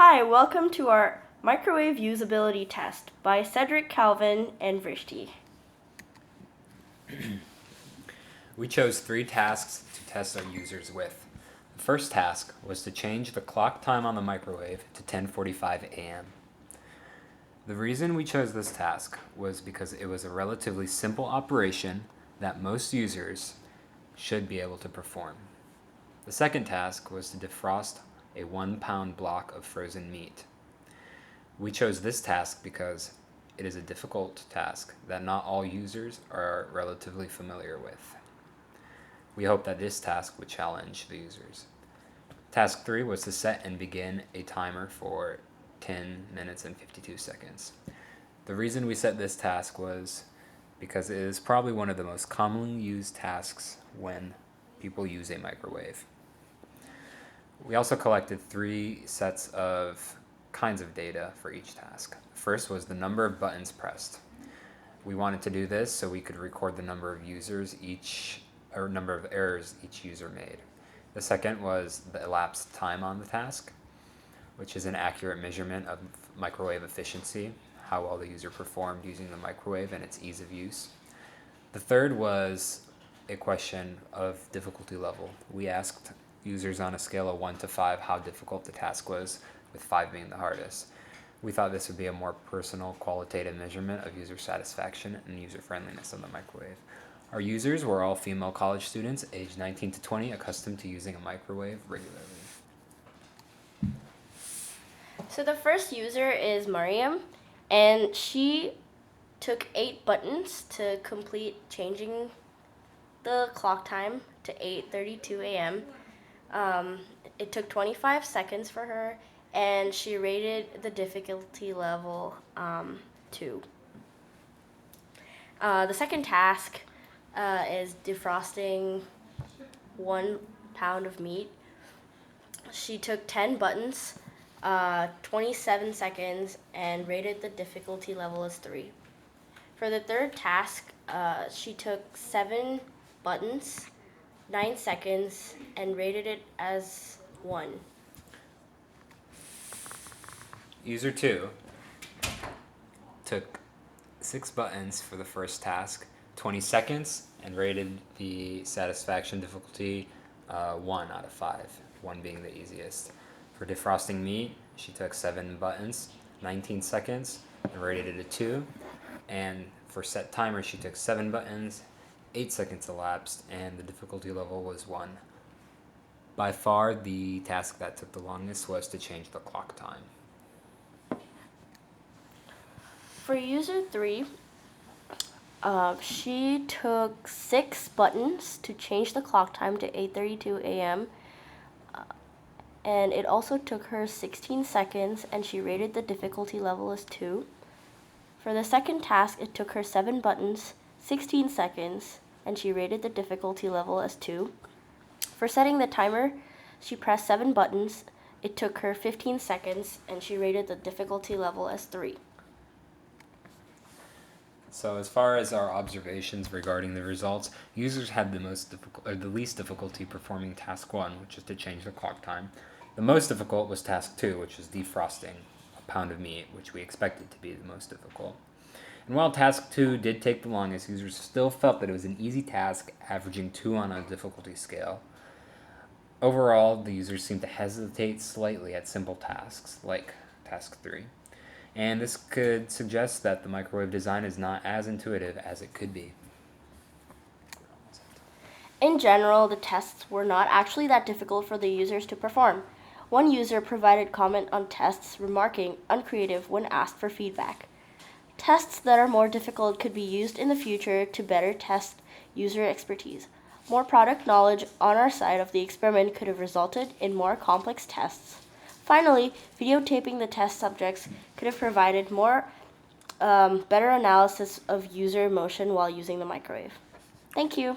Hi, welcome to our microwave usability test by Cedric, Calvin, and Vrishti. We chose 3 tasks to test our users with. The first task was to change the clock time on the microwave to 10:45 a.m. The reason we chose this task was because it was a relatively simple operation that most users should be able to perform. The second task was to defrost a 1-pound block of frozen meat. We chose this task because it is a difficult task that not all users are relatively familiar with. We hope that this task would challenge the users. Task 3 was to set and begin a timer for 10 minutes and 52 seconds. The reason we set this task was because it is probably one of the most commonly used tasks when people use a microwave. We also collected 3 sets of kinds of data for each task. First was the number of buttons pressed. We wanted to do this so we could record the number of number of errors each user made. The second was the elapsed time on the task, which is an accurate measurement of microwave efficiency, how well the user performed using the microwave and its ease of use. The third was a question of difficulty level. We asked users on a scale of 1 to 5 how difficult the task was, with 5 being the hardest. We thought this would be a more personal, qualitative measurement of user satisfaction and user friendliness of the microwave. Our users were all female college students aged 19 to 20, accustomed to using a microwave regularly. So the first user is Mariam, and she took 8 buttons to complete changing the clock time to 8:32 a.m. It took 25 seconds for her, and she rated the difficulty level 2. The second task is defrosting 1 pound of meat. She took 10 buttons, 27 seconds, and rated the difficulty level as 3. For the third task, she took 7 buttons, 9 seconds, and rated it as 1. User 2 took 6 buttons for the first task, 20 seconds, and rated the satisfaction difficulty 1 out of 5, 1 being the easiest. For defrosting meat, she took 7 buttons, 19 seconds, and rated it a 2. And for set timer, she took 7 buttons, 8 seconds elapsed, and the difficulty level was 1. By far, the task that took the longest was to change the clock time. For user 3, she took 6 buttons to change the clock time to 8:32 a.m. And it also took her 16 seconds, and she rated the difficulty level as 2. For the second task, it took her 7 buttons, 16 seconds, and she rated the difficulty level as 2. For setting the timer, she pressed 7 buttons. It took her 15 seconds, and she rated the difficulty level as 3. So as far as our observations regarding the results, users had the least difficulty performing task 1, which is to change the clock time. The most difficult was task 2, which is defrosting a pound of meat, which we expected to be the most difficult. And while task 2 did take the longest, users still felt that it was an easy task, averaging 2 on a difficulty scale. Overall, the users seemed to hesitate slightly at simple tasks, like task 3. And this could suggest that the microwave design is not as intuitive as it could be. In general, the tests were not actually that difficult for the users to perform. One user provided comment on tests, remarking uncreative when asked for feedback. Tests that are more difficult could be used in the future to better test user expertise. More product knowledge on our side of the experiment could have resulted in more complex tests. Finally, videotaping the test subjects could have provided better analysis of user emotion while using the microwave. Thank you.